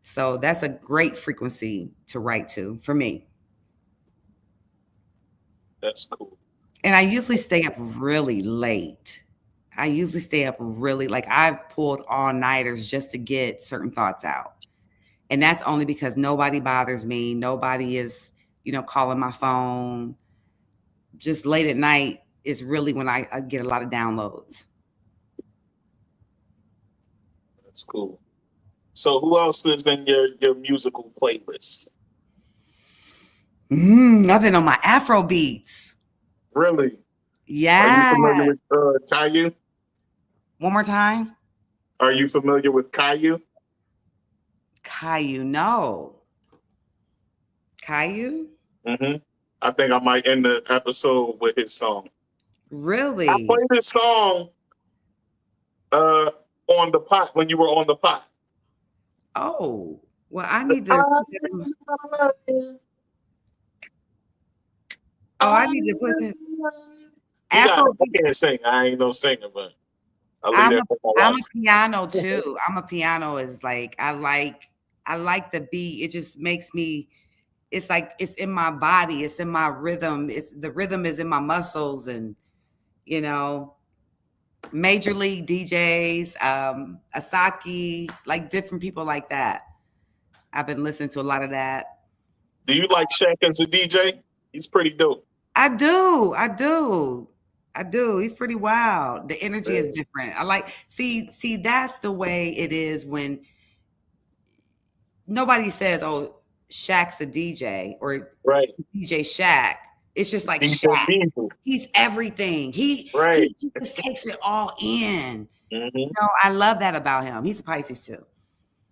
So that's a great frequency to write to for me. That's cool. And I usually stay up really late. Like I've pulled all-nighters just to get certain thoughts out. And that's only because nobody bothers me. Nobody is, calling my phone. Just late at night is really when I get a lot of downloads. That's cool. So who else is in your musical playlist? I've been on my Afro beats. Really? Yeah. Are you familiar with Caillou? One more time. Are you familiar with Caillou? Caillou, no. Caillou? Mm-hmm. I think I might end the episode with his song. Really? I played his song on the pot when you were on the pot. Oh, well, I need to. I need to put it. I can't sing. I ain't no singer, but I'm a piano too. I'm a piano is like I like the beat. It just makes me. It's like it's in my body. It's in my rhythm. The rhythm is in my muscles, and major league DJs, Asaki, like different people like that. I've been listening to a lot of that. Do you like Shaq as a DJ? He's pretty dope. I do. He's pretty wild. The energy is different. I like see that's the way it is when nobody says, "Oh, Shaq's a DJ" or DJ Shaq. It's just like DJ Shaq. People. He's everything. He just takes it all in. Mm-hmm. I love that about him. He's a Pisces too.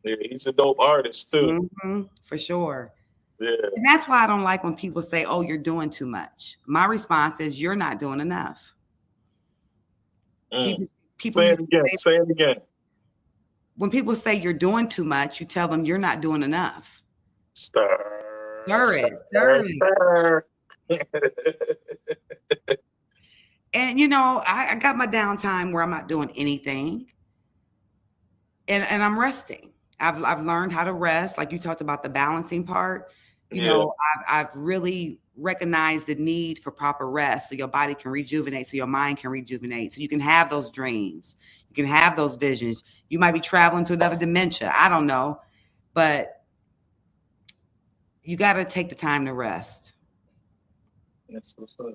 Yeah, he's a dope artist too. Mm-hmm, for sure. Yeah. And that's why I don't like when people say, "Oh, you're doing too much." My response is, "You're not doing enough." People say it again. Say it again. When people say you're doing too much, you tell them you're not doing enough. Stir it. And I got my downtime where I'm not doing anything, and I'm resting. I've learned how to rest, like you talked about the balancing part. I've really recognized the need for proper rest so your body can rejuvenate, so your mind can rejuvenate, so you can have those dreams, you can have those visions. You might be traveling to another dimension. I don't know, but you got to take the time to rest. That's what's up.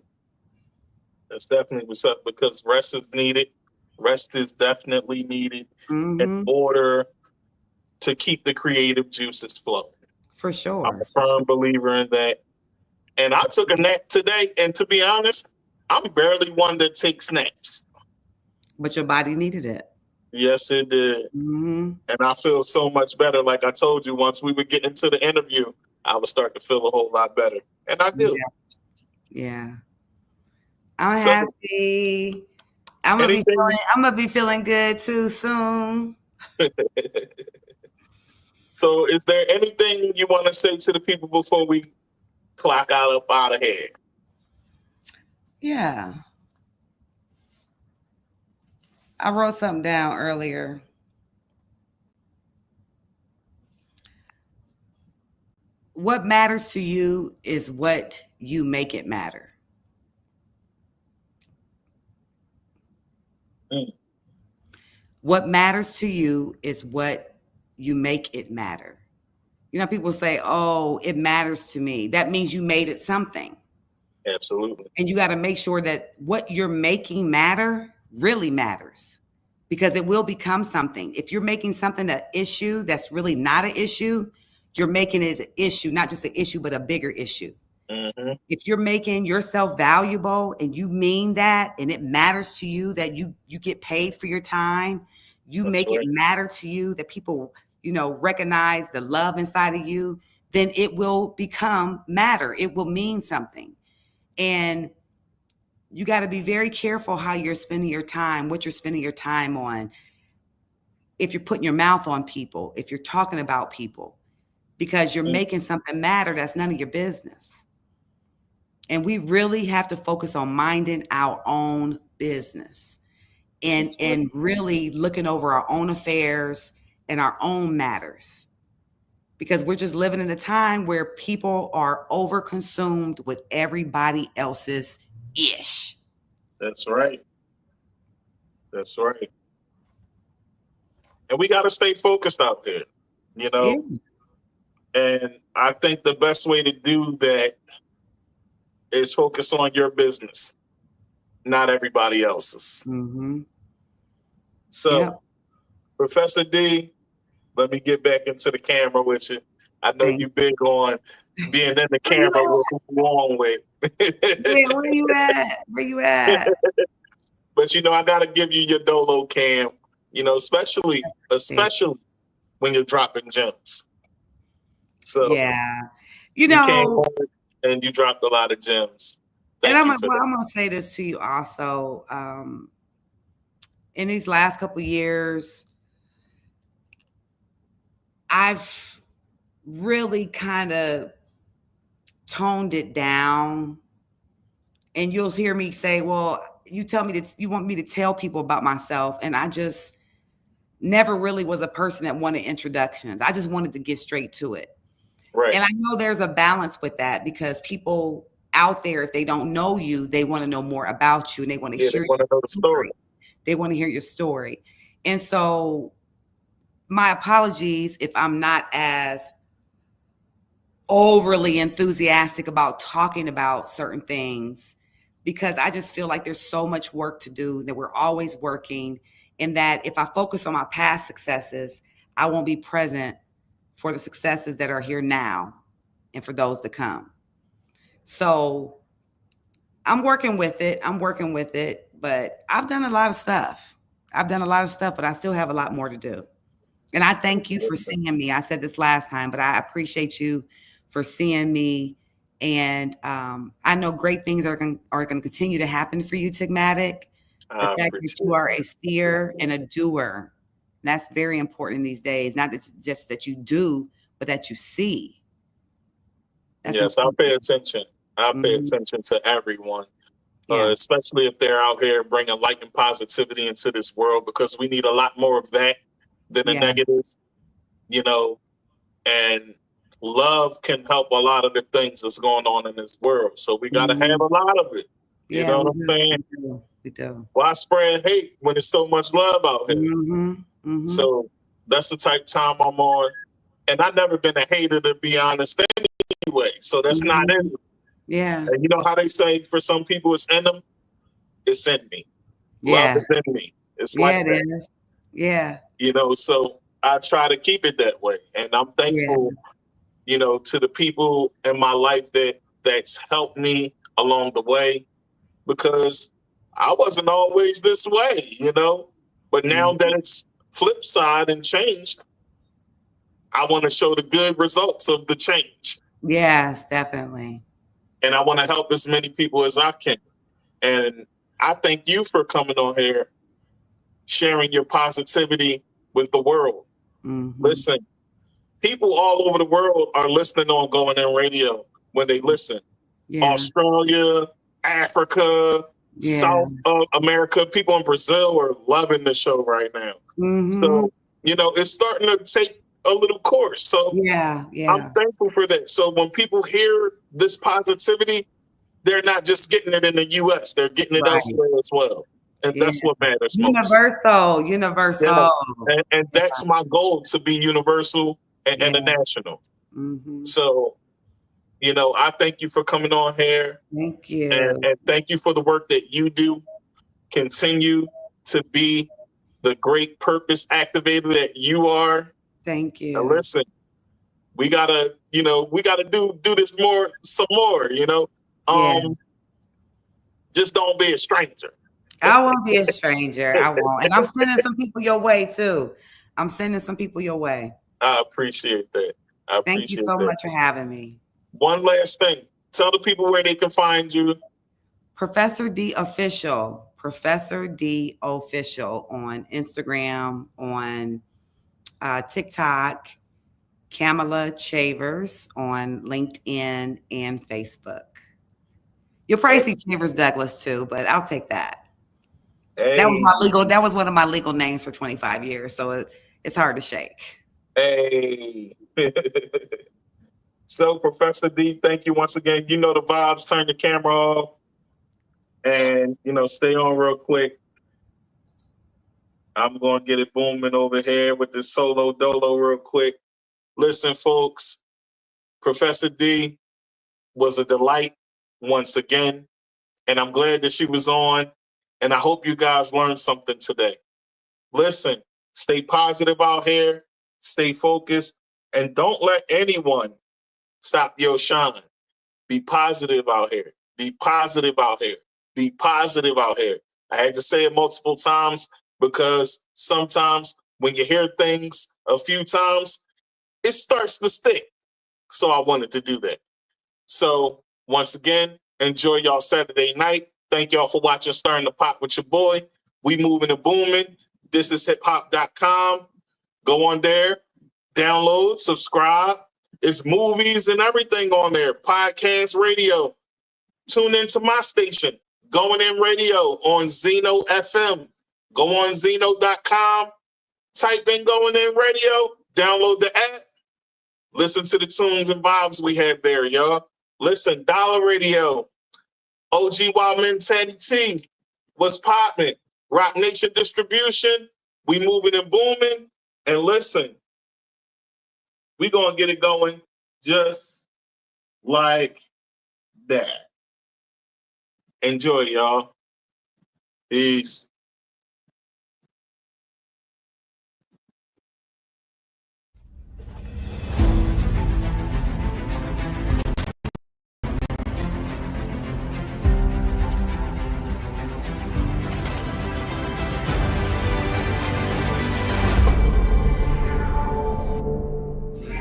That's definitely what's up, because rest is needed. Rest is definitely needed in order to keep the creative juices flowing. For sure. I'm a firm believer in that. And I took a nap today, and to be honest, I'm barely one that takes naps. But your body needed it. Yes, it did. Mm-hmm. And I feel so much better. Like I told you, once we would get into the interview, I would start to feel a whole lot better. And I do. Yeah. I'm So, happy. I'm gonna be feeling good too soon. So is there anything you want to say to the people before we clock out of here? Yeah. I wrote something down earlier. What matters to you is what you make it matter. What matters to you is what you make it matter. You know, people say, oh, it matters to me. That means you made it something. Absolutely. And you got to make sure that what you're making matter really matters, because it will become something. If you're making something an issue that's really not an issue, you're making it an issue, not just an issue, but a bigger issue. Mm-hmm. If you're making yourself valuable and you mean that, and it matters to you that you get paid for your time, you That's make right. it matter to you that people, you know, recognize the love inside of you, then it will become matter. It will mean something. And you got to be very careful how you're spending your time, what you're spending your time on. If you're putting your mouth on people, if you're talking about people, because you're making something matter, that's none of your business. And we really have to focus on minding our own business and really looking over our own affairs and our own matters. Because we're just living in a time where people are overconsumed with everybody else's ish. That's right. That's right. And we got to stay focused out there, you know? Yeah. And I think the best way to do that is focus on your business, not everybody else's. Mm-hmm. So, Professor D, let me get back into the camera with you. I know you're big on being in the camera with a long way. Where you at? Where you at? But, you know, I got to give you your dolo cam, you know, especially when you're dropping gems. So, yeah. You know, came on and you dropped a lot of gems. And I'm going to say this to you also. In these last couple of years, I've really kind of toned it down. And you'll hear me say, well, you tell me that you want me to tell people about myself. And I just never really was a person that wanted introductions. I just wanted to get straight to it. Right. And I know there's a balance with that, because people out there, if they don't know you, they want to know more about you, and they want to hear the story. They want to hear your story. And so my apologies if I'm not as overly enthusiastic about talking about certain things, because I just feel like there's so much work to do, that we're always working, and that if I focus on my past successes, I won't be present for the successes that are here now and for those to come. So I'm working with it, but I've done a lot of stuff. But I still have a lot more to do. And I thank you for seeing me. I said this last time, but I appreciate you for seeing me. And I know great things are going to continue to happen for you, Tigmatic. The fact that you are a seer and a doer, that's very important these days. Not that just that you do, but that you see. That's yes, important. I'll pay attention. I'll pay attention to everyone, especially if they're out here bringing light and positivity into this world, because we need a lot more of that than the negative, you know, and love can help a lot of the things that's going on in this world. So we got to have a lot of it. You know what I'm saying? We do. Why spread hate when there's so much love out here? So that's the type of time I'm on. And I've never been a hater, to be honest, anyway. So that's not in me. Yeah. And you know how they say for some people it's in them? It's in me. Yeah. Love is in me. It's like that. Is. Yeah. You know, so I try to keep it that way. And I'm thankful, you know, to the people in my life that's helped me along the way, because I wasn't always this way, you know. But now that it's flip side and changed, I want to show the good results of the change. Yes, definitely. and I want to help as many people as I can. And I thank you for coming on here, sharing your positivity with the world. Listen, people all over the world are listening on Going In Radio when they listen. Australia, Africa, South America, people in Brazil are loving the show right now. So, you know, it's starting to take a little course. So I'm thankful for that. So when people hear this positivity, they're not just getting it in the US, they're getting it elsewhere as well. And that's what matters most. Universal. And that's my goal, to be universal and international. So, you know, I thank you for coming on here. Thank you. And thank you for the work that you do. Continue to be the great purpose activator that you are. Thank you. Now listen, we gotta do this some more, you know. Just don't be a stranger. I won't be a stranger. I won't. And I'm sending some people your way too. I'm sending some people your way. I appreciate that. Thank you so much for having me. One last thing. Tell the people where they can find you. Professor D Official. Professor D Official on Instagram, on TikTok, Camela Chavers on LinkedIn and Facebook. You'll probably see Chavers Douglas too, but I'll take that. Hey. That was one of my legal names for 25 years, so it's hard to shake. Hey. So, Professor D, thank you once again. You know the vibes. Turn the camera off. And, you know, stay on real quick. I'm going to get it booming over here with this solo dolo real quick. Listen, folks, Professor D was a delight once again. And I'm glad that she was on. And I hope you guys learned something today. Listen, stay positive out here. Stay focused. And don't let anyone stop your shine. Be positive out here. Be positive out here. Be positive out here. I had to say it multiple times because sometimes when you hear things a few times, it starts to stick. So I wanted to do that. So once again, enjoy y'all Saturday night. Thank y'all for watching Stirring the Pot with your boy. We moving and booming. This is hiphop.com. Go on there, download, subscribe. It's movies and everything on there. Podcast, radio. Tune into my station, Going In Radio on Zeno FM. Go on Zeno.com. Type in Going In Radio. Download the app. Listen to the tunes and vibes we have there, y'all. Listen, Dollar Radio. OG Wild Mentality. What's poppin'? Rock Nation Distribution. We moving and booming. And listen, we gonna get it going just like that. Enjoy, y'all. Peace.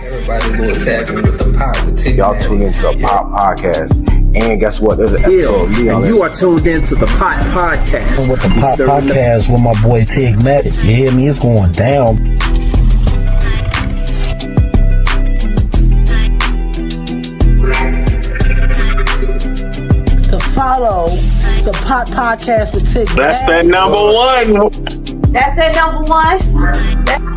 Everybody go tapping with the pot with Tigmatic. Y'all tune into the Pop Podcast. And guess what? There's an Yeah, episode of me on and it. you are tuned into the Pot Podcast. With the Pop Podcast with my boy Tigmatic. You hear me? It's going down. To follow the Pot Podcast with Tigmatic. That's that number one. That's that number one.